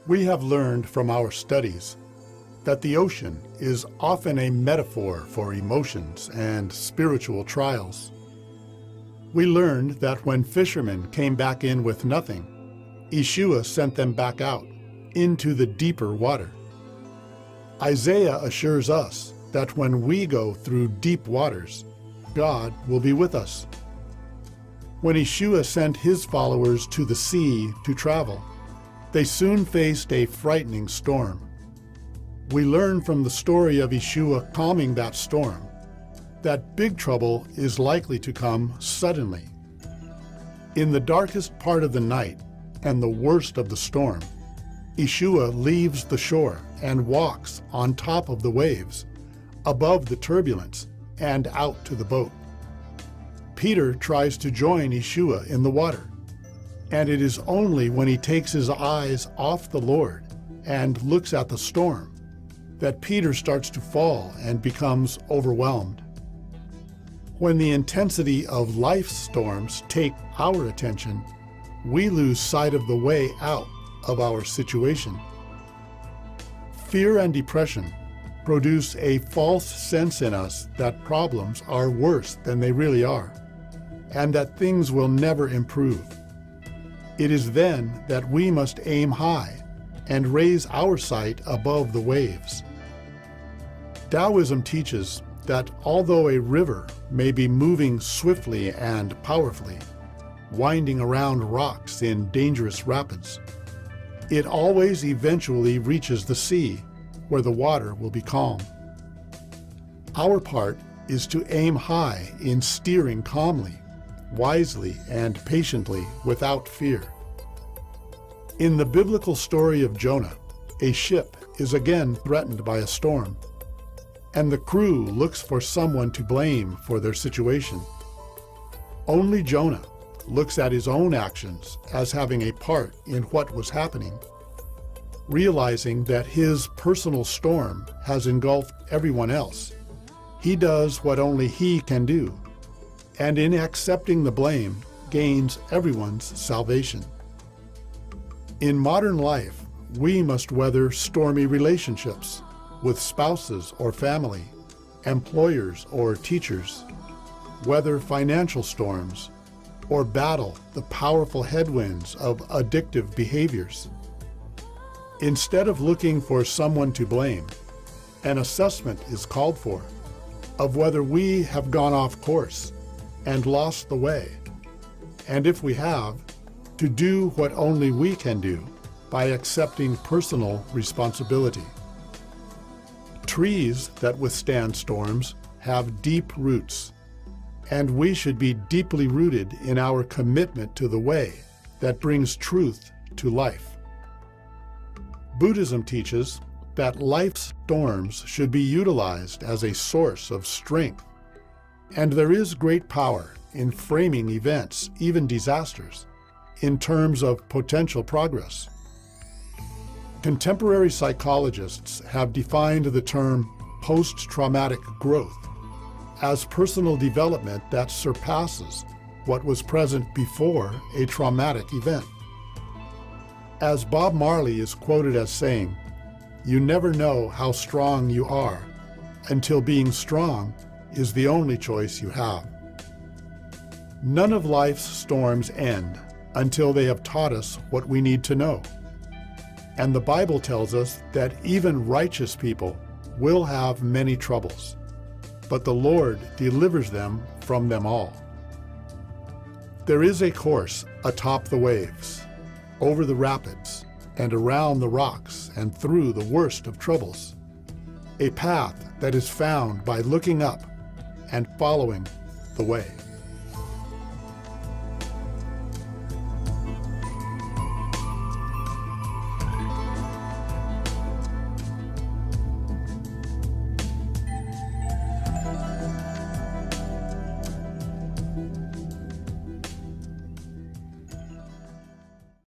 We have learned from our studies that the ocean is often a metaphor for emotions and spiritual trials. We learned that when fishermen came back in with nothing, Yeshua sent them back out into the deeper water. Isaiah assures us that when we go through deep waters, God will be with us. When Yeshua sent his followers to the sea to travel, they soon faced a frightening storm. We learn from the story of Yeshua calming that storm that big trouble is likely to come suddenly. In the darkest part of the night and the worst of the storm, Yeshua leaves the shore and walks on top of the waves, above the turbulence and out to the boat. Peter tries to join Yeshua in the water, and it is only when he takes his eyes off the Lord and looks at the storm that Peter starts to fall and becomes overwhelmed. When the intensity of life's storms take our attention, we lose sight of the way out of our situation. Fear and depression produce a false sense in us that problems are worse than they really are, and that things will never improve. It is then that we must aim high and raise our sight above the waves. Taoism teaches that although a river may be moving swiftly and powerfully, winding around rocks in dangerous rapids, it always eventually reaches the sea, where the water will be calm. Our part is to aim high in steering calmly, wisely, and patiently without fear. In the biblical story of Jonah, a ship is again threatened by a storm, and the crew looks for someone to blame for their situation. Only Jonah looks at his own actions as having a part in what was happening. Realizing that his personal storm has engulfed everyone else, he does what only he can do, and in accepting the blame, gains everyone's salvation. In modern life, we must weather stormy relationships with spouses or family, employers or teachers, weather financial storms, or battle the powerful headwinds of addictive behaviors. Instead of looking for someone to blame, an assessment is called for of whether we have gone off course and lost the way, and if we have, to do what only we can do by accepting personal responsibility. Trees that withstand storms have deep roots, and we should be deeply rooted in our commitment to the way that brings truth to life. Buddhism teaches that life's storms should be utilized as a source of strength, and there is great power in framing events, even disasters, in terms of potential progress. Contemporary psychologists have defined the term post-traumatic growth as personal development that surpasses what was present before a traumatic event. As Bob Marley is quoted as saying, "You never know how strong you are until being strong is the only choice you have." None of life's storms end until they have taught us what we need to know. And the Bible tells us that even righteous people will have many troubles, but the Lord delivers them from them all. There is a course atop the waves, over the rapids, and around the rocks and through the worst of troubles, a path that is found by looking up and following the way.